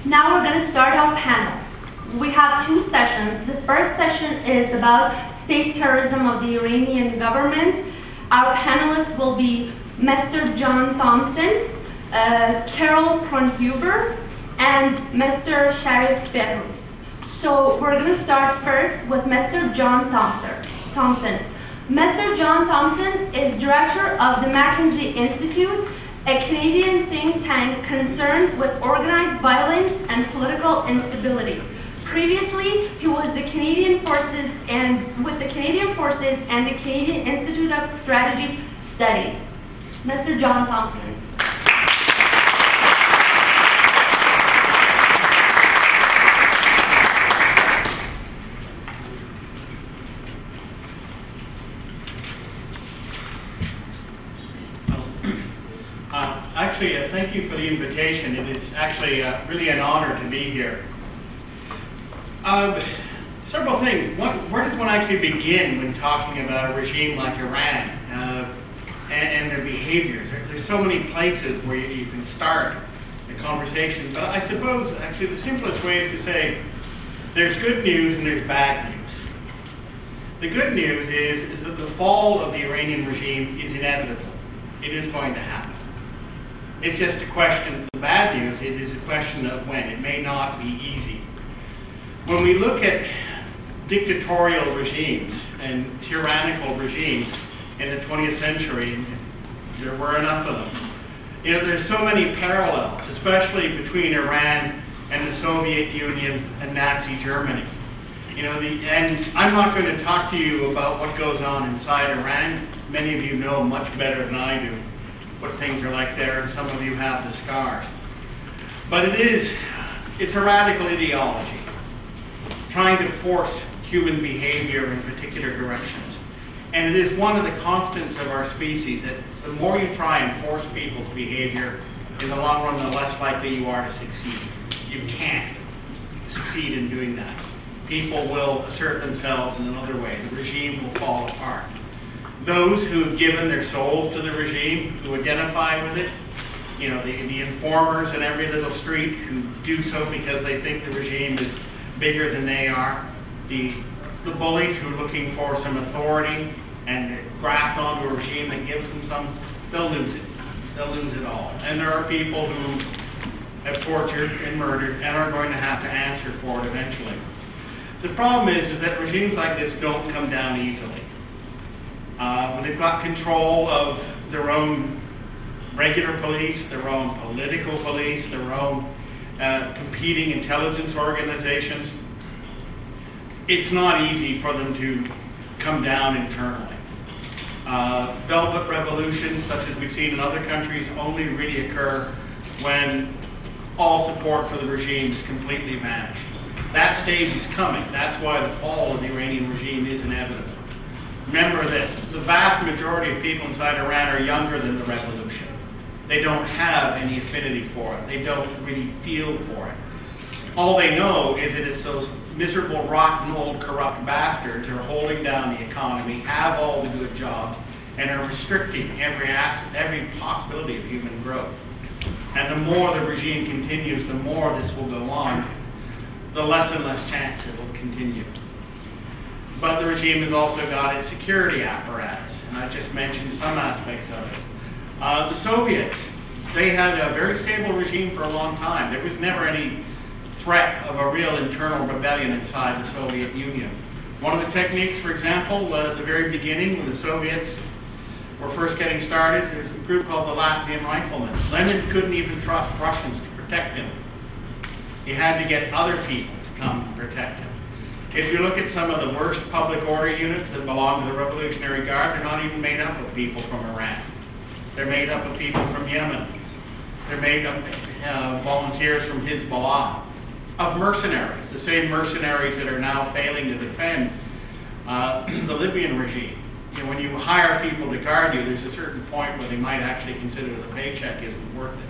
Now we're going to start our panel. We have two sessions. The first session is about state terrorism of the Iranian government. Our panelists will be Mr. John Thompson, Carol Kronhuber, and Mr. Sharif Behrus. So we're going to start first with Mr. John Thompson. Mr. John Thompson is director of the Mackenzie Institute, a Canadian think tank concerned with organized violence and political instability. Previously, he was the Canadian Forces and with the Canadian Forces and the Canadian Institute of Strategic Studies. Mr. John Thompson. Actually, thank you for the invitation. It is actually really an honor to be here. Several things. Where does one actually begin when talking about a regime like Iran and their behaviors? There's so many places where you can start the conversation. But I suppose actually the simplest way is to say there's good news and there's bad news. The good news is that the fall of the Iranian regime is inevitable. It is going to happen. It's just a question, the bad news, it is a question of when. It may not be easy. When we look at dictatorial regimes and tyrannical regimes in the 20th century, there were enough of them. You know, there's so many parallels, especially between Iran and the Soviet Union and Nazi Germany. You know, and I'm not going to talk to you about what goes on inside Iran. Many of you know much better than I do what things are like there, and some of you have the scars. But it's a radical ideology, trying to force human behavior in particular directions. And it is one of the constants of our species that the more you try and force people's behavior, in the long run, the less likely you are to succeed. You can't succeed in doing that. People will assert themselves in another way. The regime will fall apart. Those who have given their souls to the regime, who identify with it, you know, the informers in every little street who do so because they think the regime is bigger than they are, the bullies who are looking for some authority and graft onto a regime that gives them some, they'll lose it. They'll lose it all. And there are people who have tortured and murdered and are going to have to answer for it eventually. The problem is that regimes like this don't come down easily. When they've got control of their own regular police, their own political police, their own competing intelligence organizations, it's not easy for them to come down internally. Velvet revolutions, such as we've seen in other countries, only really occur when all support for the regime is completely vanished. That stage is coming. That's why the fall of the Iranian regime is inevitable. Remember that the vast majority of people inside Iran are younger than the revolution. They don't have any affinity for it. They don't really feel for it. All they know is that it's those miserable, rotten, old, corrupt bastards who are holding down the economy, have all the good jobs, and are restricting every possibility of human growth. And the more the regime continues, the more this will go on, the less and less chance it will continue. But the regime has also got its security apparatus, and I just mentioned some aspects of it. The Soviets, they had a very stable regime for a long time. There was never any threat of a real internal rebellion inside the Soviet Union. One of the techniques, for example, at the very beginning, when the Soviets were first getting started, there was a group called the Latvian Riflemen. Lenin couldn't even trust Russians to protect him. He had to get other people to come and protect him. If you look at some of the worst public order units that belong to the Revolutionary Guard, they're not even made up of people from Iran. They're made up of people from Yemen. They're made up of volunteers from Hezbollah, of mercenaries, the same mercenaries that are now failing to defend the Libyan regime. You know, when you hire people to guard you, there's a certain point where they might actually consider the paycheck isn't worth it.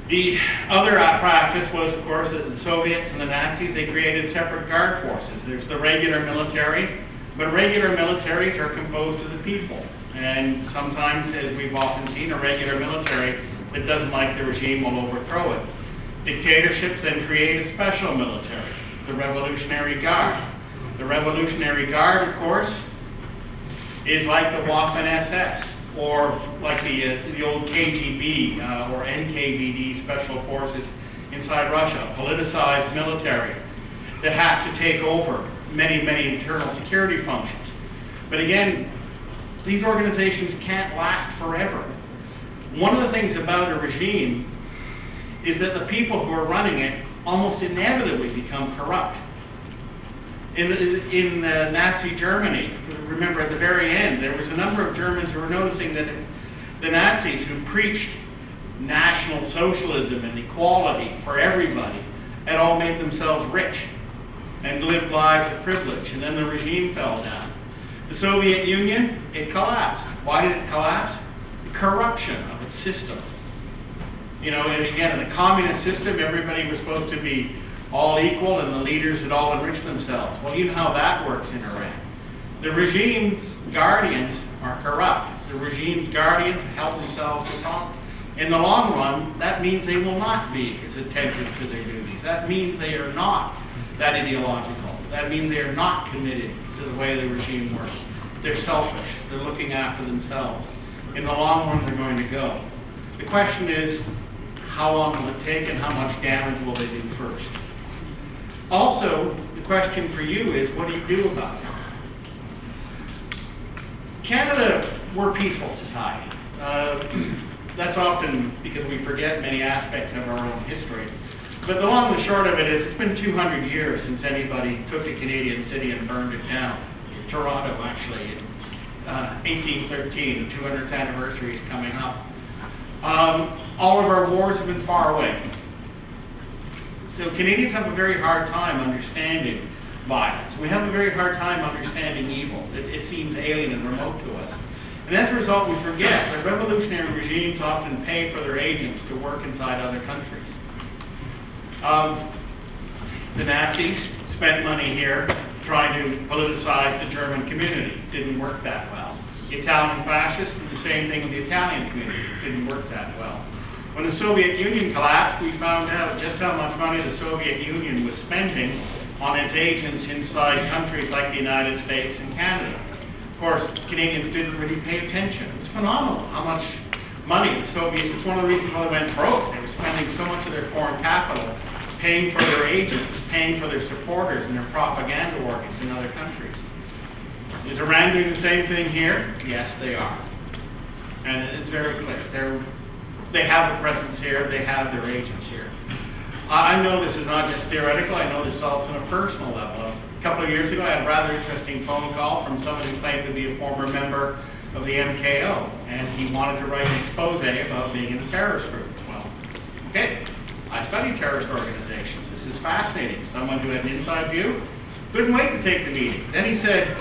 The other practice was, of course, that the Soviets and the Nazis, they created separate guard forces. There's the regular military, but regular militaries are composed of the people. And sometimes, as we've often seen, a regular military that doesn't like the regime will overthrow it. Dictatorships then create a special military, the Revolutionary Guard. The Revolutionary Guard, of course, is like the Waffen-SS, or like the old KGB or NKVD special forces inside Russia, a politicized military that has to take over many, many internal security functions. But again, these organizations can't last forever. One of the things about a regime is that the people who are running it almost inevitably become corrupt. In Nazi Germany, remember at the very end, there was a number of Germans who were noticing that the Nazis who preached National Socialism and equality for everybody had all made themselves rich and lived lives of privilege, and then the regime fell down. The Soviet Union, it collapsed. Why did it collapse? The corruption of its system. You know, and again, in the communist system, everybody was supposed to be all equal, and the leaders had all enriched themselves. Well, you know how that works in Iran. The regime's guardians are corrupt. The regime's guardians help themselves to power. In the long run, that means they will not be as attentive to their duties. That means they are not that ideological. That means they are not committed to the way the regime works. They're selfish. They're looking after themselves. In the long run, they're going to go. The question is, how long will it take and how much damage will they do first? Also, the question for you is, what do you do about it? Canada, we're a peaceful society. That's often because we forget many aspects of our own history. But the long and the short of it is, it's been 200 years since anybody took a Canadian city and burned it down. Toronto, actually, in 1813, the 200th anniversary is coming up. All of our wars have been far away. So Canadians have a very hard time understanding violence. We have a very hard time understanding evil. It seems alien and remote to us. And as a result, we forget that revolutionary regimes often pay for their agents to work inside other countries. The Nazis spent money here trying to politicize the German communities. Didn't work that well. The Italian fascists did the same thing with the Italian communities. Didn't work that well. When the Soviet Union collapsed, we found out just how much money the Soviet Union was spending on its agents inside countries like the United States and Canada. Of course, Canadians didn't really pay attention. It was phenomenal how much money the Soviets, it's one of the reasons why they went broke. They were spending so much of their foreign capital paying for their agents, paying for their supporters and their propaganda organs in other countries. Is Iran doing the same thing here? Yes, they are. And it's very clear. They have a presence here. They have their agents here. I know this is not just theoretical. I know this is also on a personal level. A couple of years ago, I had a rather interesting phone call from someone who claimed to be a former member of the MKO, and he wanted to write an expose about being in a terrorist group. Well, okay, I study terrorist organizations. This is fascinating. Someone who had an inside view couldn't wait to take the meeting. Then he said,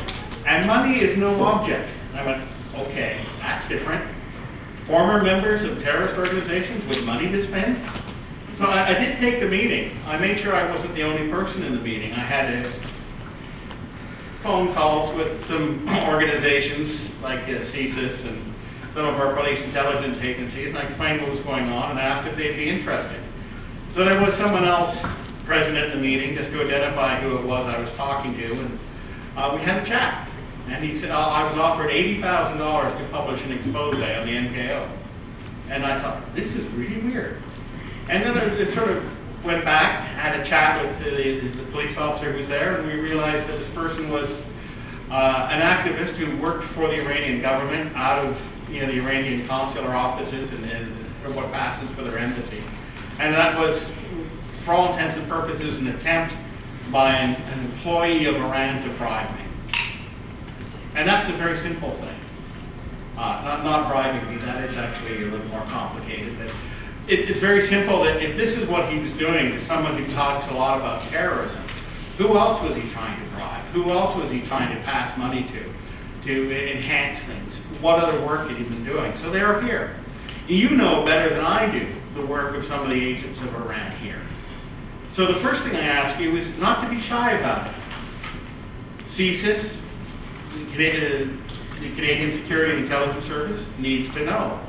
and money is no object. And I went, okay, that's different. Former members of terrorist organizations with money to spend? So I did take the meeting. I made sure I wasn't the only person in the meeting. I had phone calls with some organizations like CSIS and some of our police intelligence agencies, and I explained what was going on and asked if they'd be interested. So there was someone else present at the meeting just to identify who it was I was talking to, and we had a chat. And he said, I was offered $80,000 to publish an expose on the MKO. And I thought, this is really weird. And then it sort of went back, had a chat with the police officer who was there, and we realized that this person was an activist who worked for the Iranian government out of the Iranian consular offices and what passes for their embassy. And that was, for all intents and purposes, an attempt by an employee of Iran to bribe me. And that's a very simple thing. Not bribing me, that is actually a little more complicated. But it's very simple that if this is what he was doing to someone who talks a lot about terrorism, who else was he trying to bribe? Who else was he trying to pass money to enhance things? What other work had he been doing? So they are here. You know better than I do the work of some of the agents of Iran here. So the first thing I ask you is not to be shy about it. CSIS, the Canadian Security and Intelligence Service, needs to know.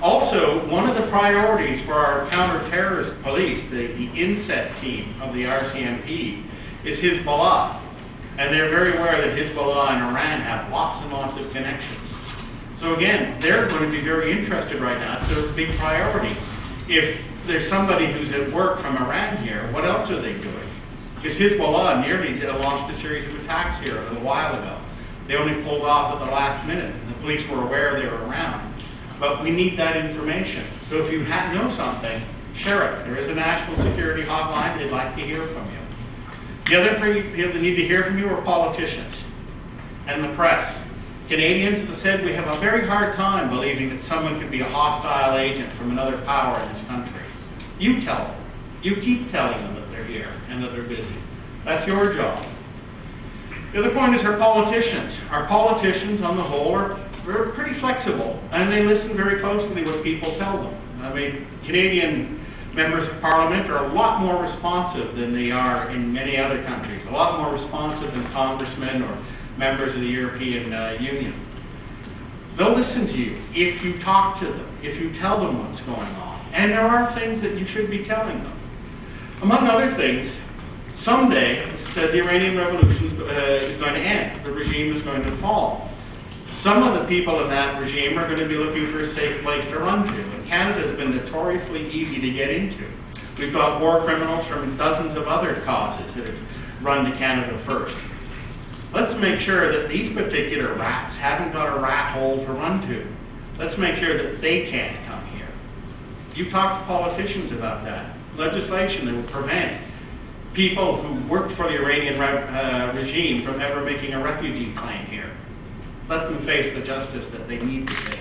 Also, one of the priorities for our counter-terrorist police, the INSET team of the RCMP, is Hezbollah. And they're very aware that Hezbollah and Iran have lots and lots of connections. So again, they're going to be very interested right now. It's a big priority. If there's somebody who's at work from Iran here, what else are they doing? Because Hezbollah nearly launched a series of attacks here a little while ago. They only pulled off at the last minute. The police were aware they were around. But we need that information. So if you know something, share it. There is a national security hotline. They'd like to hear from you. The other people that need to hear from you are politicians and the press. Canadians, as I said, we have a very hard time believing that someone could be a hostile agent from another power in this country. You tell them. You keep telling them that they're here and that they're busy. That's your job. The other point is our politicians. Our politicians, on the whole, are pretty flexible, and they listen very closely to what people tell them. I mean, Canadian members of Parliament are a lot more responsive than they are in many other countries. A lot more responsive than congressmen or members of the European Union. They'll listen to you if you talk to them, if you tell them what's going on. And there are things that you should be telling them. Among other things, someday, the Iranian Revolution is going to end. The regime is going to fall. Some of the people in that regime are going to be looking for a safe place to run to. And Canada has been notoriously easy to get into. We've got war criminals from dozens of other causes that have run to Canada first. Let's make sure that these particular rats haven't got a rat hole to run to. Let's make sure that they can't come here. You talk to politicians about that. Legislation that will prevent people who worked for the Iranian regime from ever making a refugee claim here. Let them face the justice that they need to face.